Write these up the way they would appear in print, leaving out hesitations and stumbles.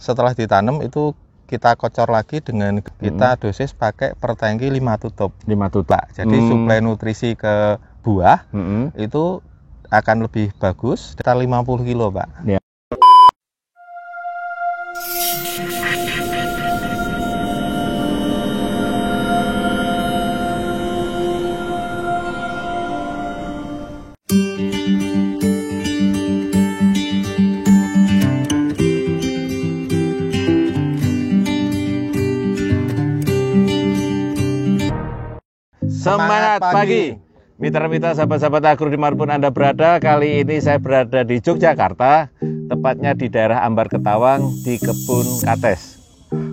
setelah ditanam itu kita kocor lagi dengan kita dosis pakai per tangki 5 tutup. 5 tutup. Pak. Jadi suplai nutrisi ke buah itu akan lebih bagus, sekitar 50 kilo, Pak. Ya. Semangat pagi, mitra-mitra sahabat-sahabat agro dimanapun Anda berada. Kali ini saya berada di Yogyakarta, tepatnya di daerah Ambar Ketawang di kebun kates,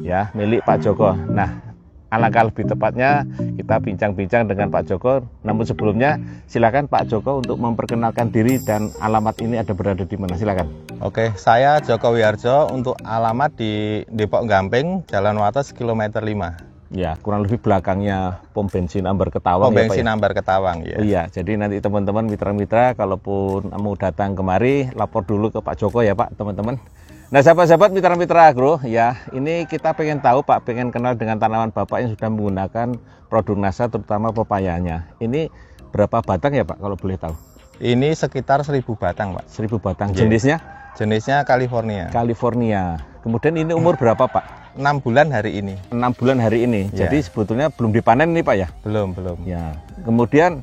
ya, milik Pak Joko. Nah, alangkah lebih tepatnya kita bincang-bincang dengan Pak Joko. Namun sebelumnya, silakan Pak Joko untuk memperkenalkan diri dan alamat ini ada berada di mana. Silakan. Oke, saya Joko Wiharjo, untuk alamat di Depok Gamping, Jalan Wates kilometer 5. Ya, kurang lebih belakangnya pom bensin Ambar Ketawang. Pom bensin Ambar Ketawang, ya. Iya, jadi nanti teman-teman mitra-mitra kalaupun mau datang kemari, lapor dulu ke Pak Joko ya Pak, teman-teman. Nah, sahabat-sahabat mitra-mitra agro, ya, ini kita pengen tahu Pak, pengen kenal dengan tanaman Bapak yang sudah menggunakan produk NASA, terutama pepayanya. Ini berapa batang ya Pak, kalau boleh tahu? Ini sekitar 1000 batang, Pak. 1000 batang. Yeah. Jenisnya? Jenisnya California. California. Kemudian ini umur berapa Pak? 6 bulan hari ini. 6 bulan hari ini. Yeah. Jadi sebetulnya belum dipanen nih Pak ya? Belum. Ya. Kemudian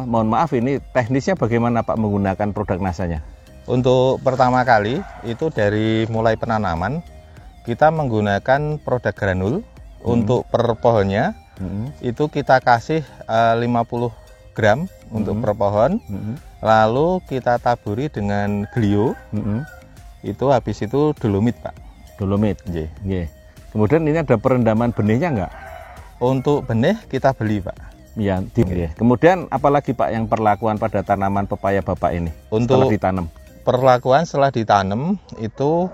mohon maaf, ini teknisnya bagaimana Pak menggunakan produk NASA-nya? Untuk pertama kali itu dari mulai penanaman kita menggunakan produk granul. Untuk per pohonnya itu kita kasih 50 gram untuk per pohon. Lalu kita taburi dengan glio. Itu habis itu dolomit, Pak. Dolomit. Yeah. Kemudian ini ada perendaman benihnya enggak? Untuk benih kita beli, Pak. Ya, kemudian apalagi Pak yang perlakuan pada tanaman pepaya Bapak ini untuk setelah ditanam? Perlakuan setelah ditanam itu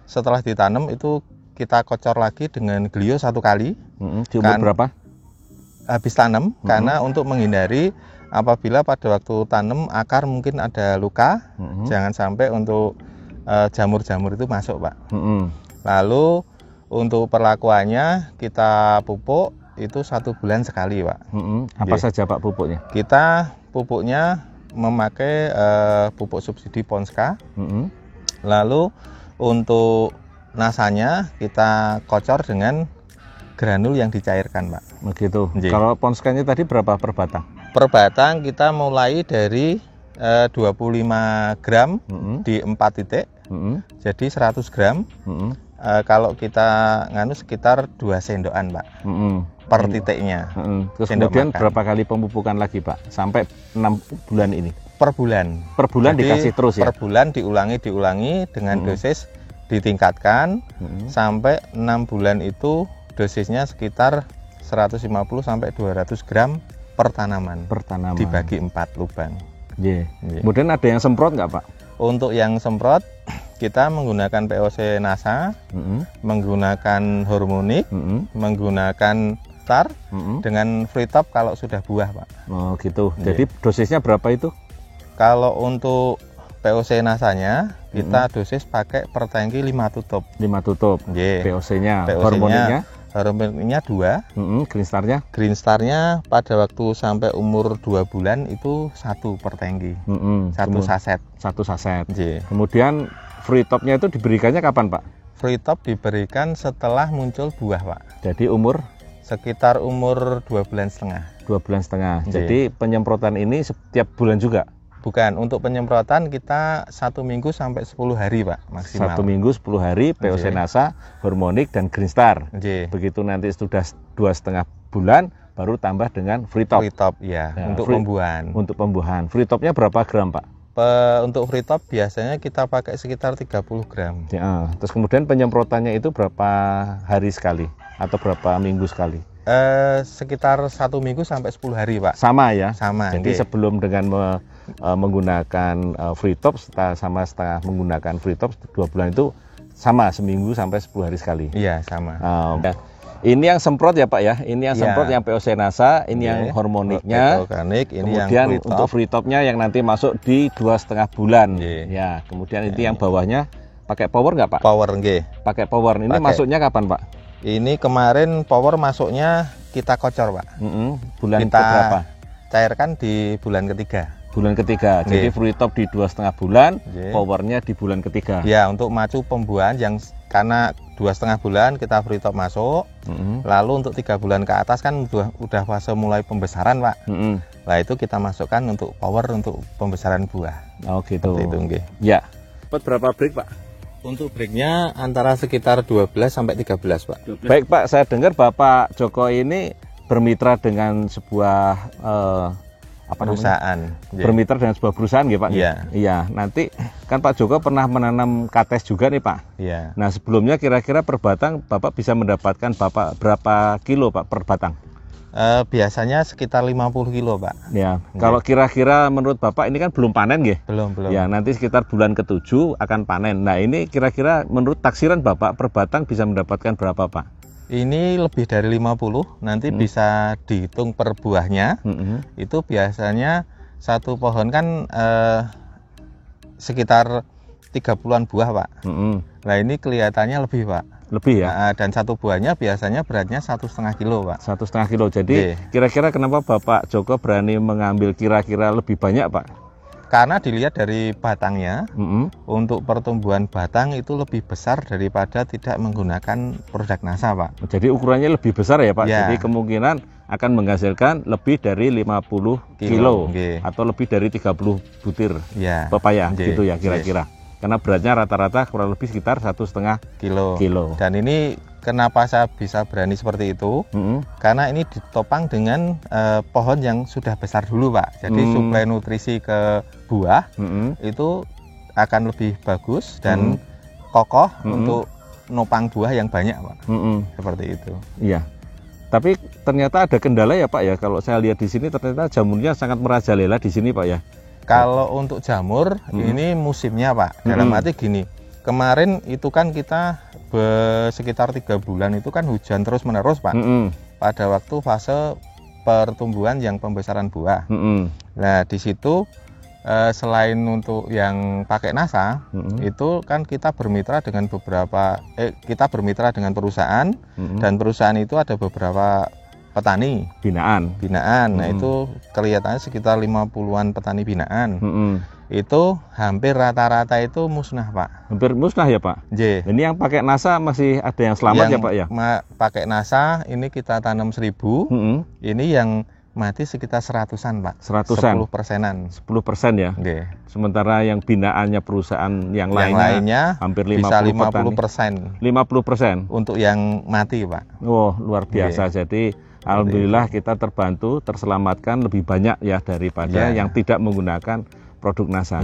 setelah ditanam itu kita kocor lagi dengan glio 1 kali. Di umur berapa? Habis tanam, karena untuk menghindari apabila pada waktu tanam akar mungkin ada luka, jangan sampai untuk jamur-jamur itu masuk, Pak. Lalu untuk perlakuannya kita pupuk itu 1 bulan sekali, Pak. Apa saja Pak pupuknya? Kita pupuknya memakai pupuk subsidi Ponska. Lalu untuk nasanya kita kocor dengan granul yang dicairkan, Pak. Begitu. Kalau Ponskanya tadi berapa per batang? Per batang kita mulai dari 25 gram di 4 titik. Jadi 100 gram. Kalau kita sekitar 2 sendokan, Pak. Per titiknya. Terus kemudian berapa kali pemupukan lagi, Pak? Sampai 6 bulan ini? Per bulan. Per bulan. Jadi, dikasih terus ya? Per bulan diulangi dengan dosis ditingkatkan sampai 6 bulan itu dosisnya sekitar 150 sampai 200 gram per tanaman. Dibagi 4 lubang. Kemudian ada yang semprot nggak, Pak? Untuk yang semprot kita menggunakan POC NASA, menggunakan hormonik, menggunakan star, dengan free top kalau sudah buah, Pak. Oh gitu. Jadi dosisnya berapa itu? Kalau untuk POC NASA-nya kita dosis pakai per tangki 5 tutup. 5 tutup. POC-nya. Hormoniknya 2. Green Star-nya pada waktu sampai umur 2 bulan itu 1 per tangki. 1 saset. 1 saset. Kemudian free top-nya itu diberikannya kapan, Pak? Free top diberikan setelah muncul buah, Pak. Jadi sekitar umur 2 bulan setengah. 2 bulan setengah. Jadi penyemprotan ini setiap bulan juga? Bukan, untuk penyemprotan kita 1 minggu sampai 10 hari, Pak, maksimal. 1 minggu 10 hari POC NASA, hormonik dan Green Star. Begitu nanti sudah 2,5 bulan baru tambah dengan free top. Free top, ya, untuk pembuahan. Untuk pembuahan. Free topnya berapa gram, Pak? Untuk free top biasanya kita pakai sekitar 30 gram. Ya, terus kemudian penyemprotannya itu berapa hari sekali atau berapa minggu sekali? Sekitar 1 minggu sampai 10 hari, Pak. Sama ya? Sama. Jadi sebelum dengan menggunakan free top, setelah menggunakan free top 2 bulan itu sama, seminggu sampai 10 hari sekali. Iya, sama. Ini yang semprot ya Pak ya? Ini yang semprot yang POC NASA, ini yang hormoniknya. Organik, ini kemudian yang untuk free topnya yang nanti masuk di 2,5 bulan. Ya, kemudian itu yang bawahnya Pakai power nggak Pak? Power nggih. Pakai power. Ini Pakai. masuknya kapan Pak? Ini kemarin power masuknya kita kocor Pak. Bulan Kita berapa? cairkan di bulan ketiga. Bulan ketiga. Jadi Fruitop di 2,5 bulan, Nggih. powernya di bulan ketiga. Ya, untuk macu pembuahan yang karena 2,5 bulan kita Fruitop masuk, lalu untuk 3 bulan ke atas kan udah fase mulai pembesaran Pak. Nah itu kita masukkan untuk power untuk pembesaran buah. Oh gitu. Seperti itu nggih. Ya. Dapat berapa break Pak? Untuk breaknya antara sekitar 12 sampai 13 Pak. Baik Pak, saya dengar Bapak Joko ini bermitra dengan sebuah Perusahaan. Bermitra dengan sebuah perusahaan nggih Pak? Iya. Iya, nanti kan Pak Joko pernah menanam kates juga nih Pak. Iya. Nah sebelumnya kira-kira per batang Bapak bisa mendapatkan Bapak berapa kilo Pak per batang? Biasanya sekitar 50 kilo Pak. Ya, kalau kira-kira menurut Bapak ini kan belum panen nggih? Belum. Ya, nanti sekitar bulan ke-7 akan panen. Nah ini kira-kira menurut taksiran Bapak per batang bisa mendapatkan berapa Pak? Ini lebih dari 50, nanti bisa dihitung per buahnya. Itu biasanya satu pohon kan sekitar 30-an buah Pak. Nah ini kelihatannya lebih Pak. Lebih ya? Nah, dan satu buahnya biasanya beratnya 1,5 kilo Pak. 1,5 kilo. Jadi kira-kira kenapa Bapak Joko berani mengambil kira-kira lebih banyak Pak? Karena dilihat dari batangnya, untuk pertumbuhan batang itu lebih besar daripada tidak menggunakan produk NASA Pak. Jadi ukurannya lebih besar ya Pak? Ya. Jadi kemungkinan akan menghasilkan lebih dari 50 kilo atau lebih dari 30 butir pepaya gitu ya kira-kira. Karena beratnya rata-rata kurang lebih sekitar 1,5 kilo. Dan ini kenapa saya bisa berani seperti itu? Karena ini ditopang dengan pohon yang sudah besar dulu Pak. Jadi suplai nutrisi ke buah itu akan lebih bagus dan kokoh untuk nopang buah yang banyak Pak. Seperti itu. Iya. Tapi ternyata ada kendala ya Pak ya. Kalau saya lihat di sini ternyata jamurnya sangat merajalela di sini Pak ya. Kalau untuk jamur ini musimnya Pak. Dalam arti gini, kemarin itu kan kita sekitar 3 bulan itu kan hujan terus menerus Pak. Pada waktu fase pertumbuhan yang pembesaran buah. Nah di situ selain untuk yang pakai NASA, itu kan kita bermitra dengan kita bermitra dengan perusahaan, dan perusahaan itu ada beberapa petani binaan. Nah itu kelihatannya sekitar 50-an petani binaan. Itu hampir rata-rata itu musnah Pak. Hampir musnah ya Pak? Ini yang pakai NASA masih ada yang selamat ya Pak ya? Pakai NASA ini kita tanam 1000. Ini yang mati sekitar 100-an Pak. 100-an? 10%-an. 10% ya? Sementara yang binaannya perusahaan yang lainnya hampir 50%. Bisa 50%. 50%? Untuk yang mati Pak. Oh luar biasa. Jadi alhamdulillah kita terbantu, terselamatkan lebih banyak ya daripada yang tidak menggunakan produk NASA.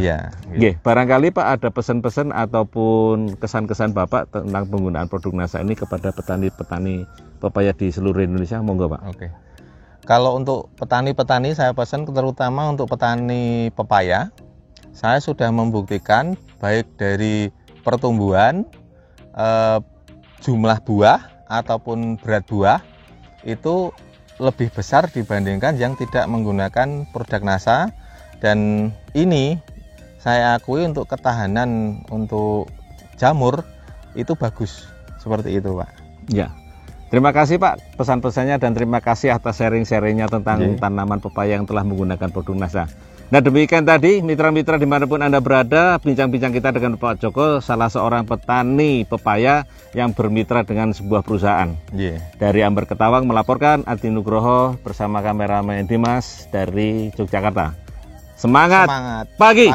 Barangkali Pak ada pesan-pesan ataupun kesan-kesan Bapak tentang penggunaan produk NASA ini kepada petani-petani pepaya di seluruh Indonesia, monggo Pak. Kalau untuk petani-petani saya pesan terutama untuk petani pepaya, saya sudah membuktikan baik dari pertumbuhan, jumlah buah ataupun berat buah itu lebih besar dibandingkan yang tidak menggunakan produk NASA. Dan ini saya akui untuk ketahanan untuk jamur itu bagus, seperti itu Pak. Ya. Terima kasih Pak pesan-pesannya dan terima kasih atas sharing-sharingnya tentang tanaman pepaya yang telah menggunakan produk NASA. Nah demikian tadi mitra-mitra dimanapun Anda berada, bincang-bincang kita dengan Pak Joko, salah seorang petani pepaya yang bermitra dengan sebuah perusahaan. Dari Ambar Ketawang melaporkan, Adi Nugroho bersama kameramen Dimas dari Yogyakarta. Semangat pagi!